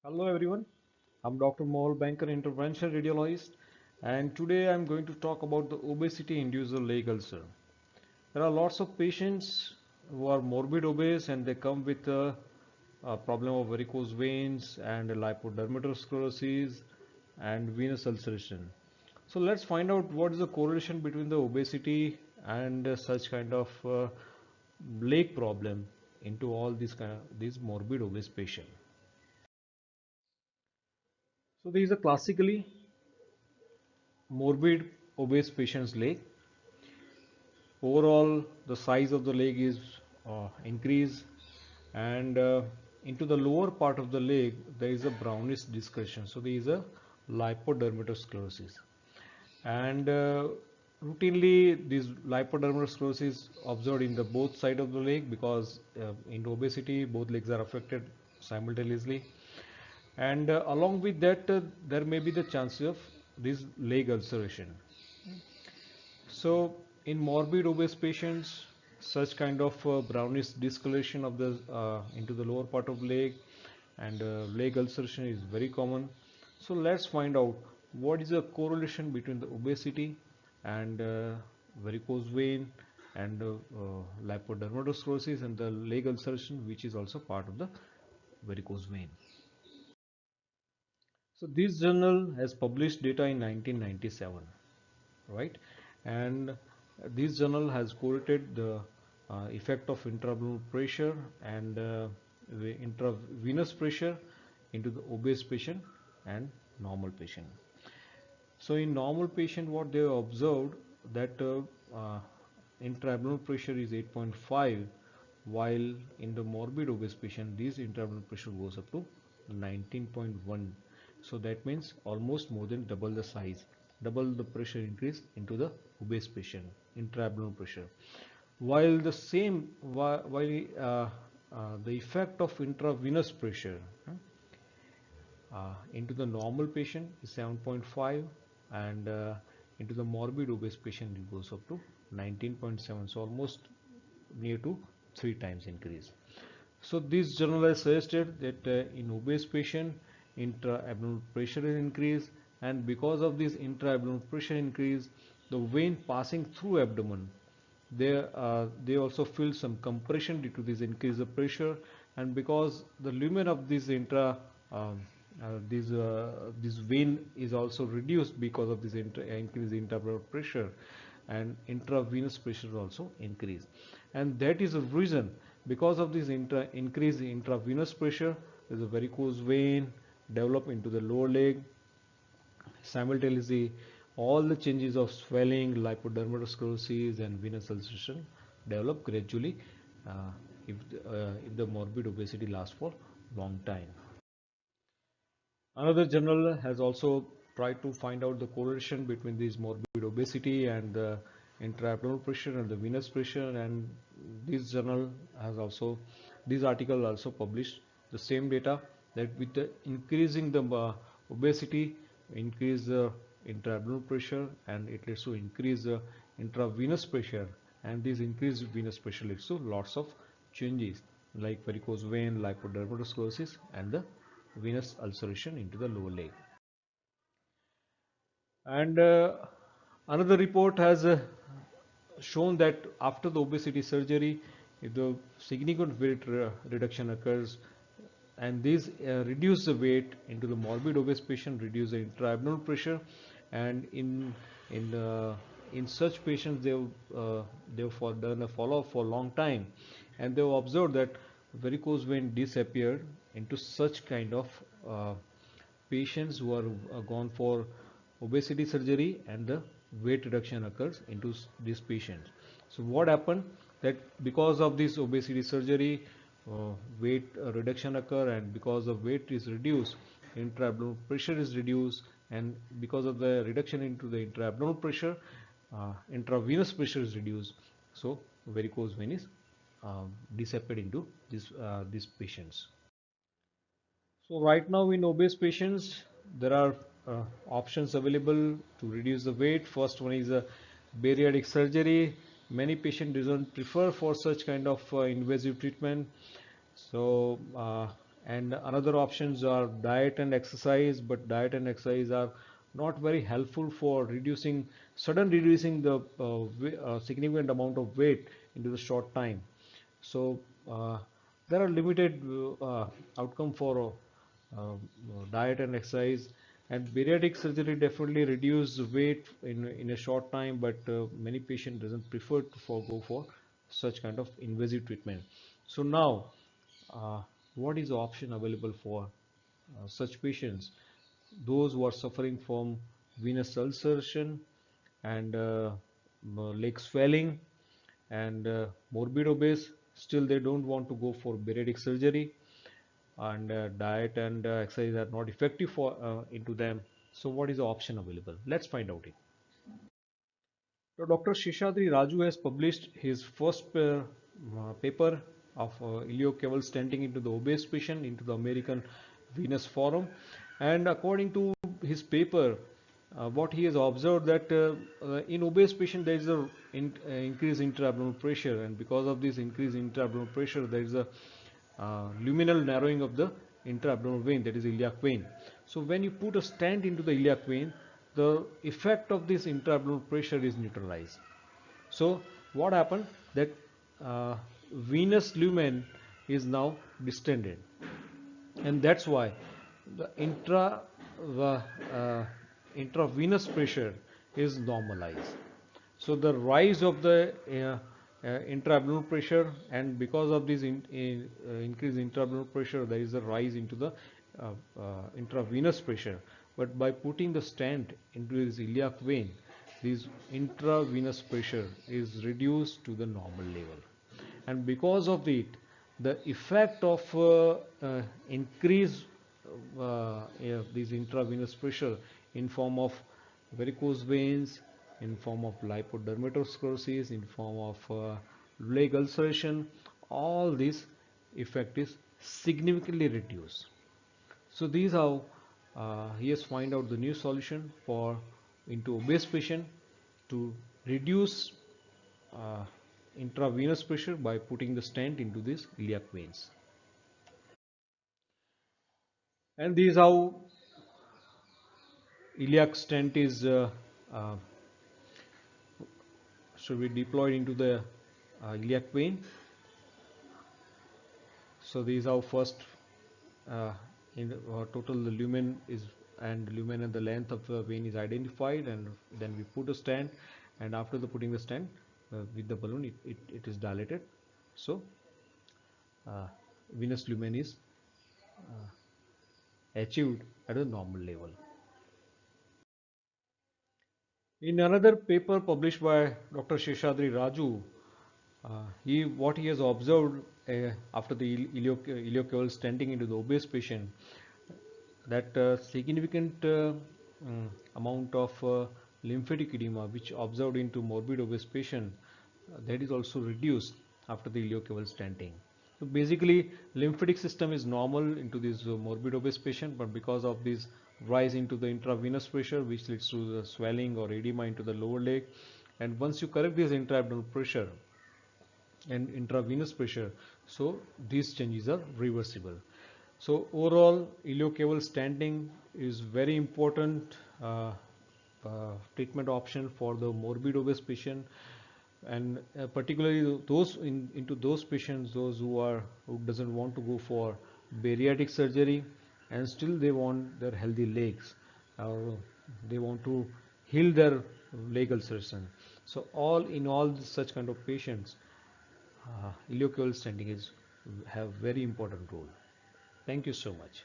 Hello everyone, I'm Dr. Mohol Banker, interventional radiologist, and today I'm going to talk about the obesity-induced leg ulcer. There are lots of patients who are morbid obese and they come with a problem of varicose veins and lipodermatosclerosis and venous ulceration. So let's find out what is the correlation between the obesity and such kind of leg problem into all these morbid obese patients. So there is a classically morbid obese patient's leg. Overall, the size of the leg is increased, and into the lower part of the leg there is a brownish discoloration. So there is a lipodermatosclerosis, and routinely this lipodermatosclerosis observed in the both side of the leg because in obesity both legs are affected simultaneously, and along with that there may be the chances of this leg ulceration. So in morbid obese patients, such kind of brownish discoloration of the into the lower part of leg and leg ulceration is very common. So let's find out what is the correlation between the obesity and varicose vein and lipodermatosclerosis and the leg ulceration, which is also part of the varicose vein. So this journal has published data in 1997, right? And this journal has correlated the effect of intraabdominal pressure and the intravenous pressure into the obese patient and normal patient. So in normal patient, what they observed that intraabdominal pressure is 8.5, while in the morbid obese patient, this intraabdominal pressure goes up to 19.1. So that means almost more than double the size, double the pressure increase into the obese patient, intraabdominal pressure. While the same, the effect of intravenous pressure into the normal patient is 7.5, and into the morbid obese patient it goes up to 19.7, so almost near to 3 times increase. So this journal has suggested that in obese patient intra-abdominal pressure is increased, and because of this intra-abdominal pressure increase, the vein passing through abdomen, they also feel some compression due to this increase of pressure, and because the lumen of this um, this vein is also reduced because of this increase in intraabdominal pressure, and intravenous pressure also increase, and that is the reason because of this increase in intravenous pressure there is a varicose vein develop into the lower leg. Simultaneously, all the changes of swelling, lipodermatosclerosis, and venous ulceration develop gradually uh, if the morbid obesity lasts for long time. Another journal has also tried to find out the correlation between this morbid obesity and the intra-abdominal pressure and the venous pressure, and this journal has also, this article also published the same data that with the increasing the obesity, increase the intra-abdominal pressure, and it leads to increase the intravenous pressure, and this increased venous pressure leads to lots of changes like varicose vein, lipodermatosclerosis, and the venous ulceration into the lower leg. And another report has shown that after the obesity surgery, if the significant weight reduction occurs, and these reduce the weight into the morbid obese patient, reduce the intra-abdominal pressure, and in in such patients they've done a follow-up for a long time, and they've observed that varicose vein disappeared into such kind of uh, patients who are gone for obesity surgery, and the weight reduction occurs into these patients. So what happened that because of this obesity surgery, weight reduction occur, and because the weight is reduced, intra-abdominal pressure is reduced, and because of the reduction into the intra-abdominal pressure, intravenous pressure is reduced. So varicose vein is disappeared into these patients. So right now in obese patients, there are options available to reduce the weight. First one is a bariatric surgery. Many patients don't prefer for such kind of invasive treatment. So And another options are diet and exercise, but diet and exercise are not very helpful for reducing the significant amount of weight into the short time. So there are limited outcome for diet and exercise, and bariatric surgery definitely reduce weight in a short time, but many patients doesn't prefer to go for such kind of invasive treatment. So now, uh, what is the option available for such patients? Those who are suffering from venous ulceration and leg swelling and morbid obese, still they don't want to go for bariatric surgery, and diet and exercise are not effective for into them. So what is the option available? Let's find out it. So Dr. Sheshadri Raju has published his first paper of iliocaval stenting into the obese patient into the American Venous Forum, and according to his paper, what he has observed that in obese patient there is a increased intra-abdominal pressure, and because of this increased intra-abdominal pressure, there is a luminal narrowing of the intra-abdominal vein, that is iliac vein. So when you put a stent into the iliac vein, the effect of this intra-abdominal pressure is neutralized. So what happened that venous lumen is now distended, and that's why the the, uh, intravenous pressure is normalized. So the rise of the intra-abdominal pressure, and because of this increased intra-abdominal pressure, there is a rise into the intravenous pressure. But by putting the stent into this iliac vein, this intravenous pressure is reduced to the normal level, and because of it, the effect of increase this intravenous pressure in form of varicose veins, in form of lipodermatosclerosis, in form of leg ulceration, all this effect is significantly reduced. So these how he has find out the new solution for into obese patient to reduce uh, intravenous pressure by putting the stent into these iliac veins. And this is how iliac stent is uh, should be deployed into the iliac vein. So this is how first uh, in total the lumen is, and lumen and the length of the vein is identified, and then we put a stent, and after the putting the stent with the balloon, it is dilated. So uh, venous lumen is achieved at a normal level. In another paper published by Dr. Sheshadri Raju, what he has observed after the iliocaval stenting into the obese patient, that significant amount of lymphatic edema which observed into morbid obese patient, that is also reduced after the iliocaval stenting. So basically lymphatic system is normal into this morbid obese patient, but because of this rise into the intravenous pressure which leads to the swelling or edema into the lower leg, and once you correct this intra-abdominal pressure and intravenous pressure, so these changes are reversible. So overall iliocaval stenting is very important treatment option for the morbid obese patient, and particularly into those patients, those who doesn't want to go for bariatric surgery, and still they want their healthy legs, or they want to heal their leg ulceration. So all in all such kind of patients, iliocaval stenting is have very important role. Thank you so much.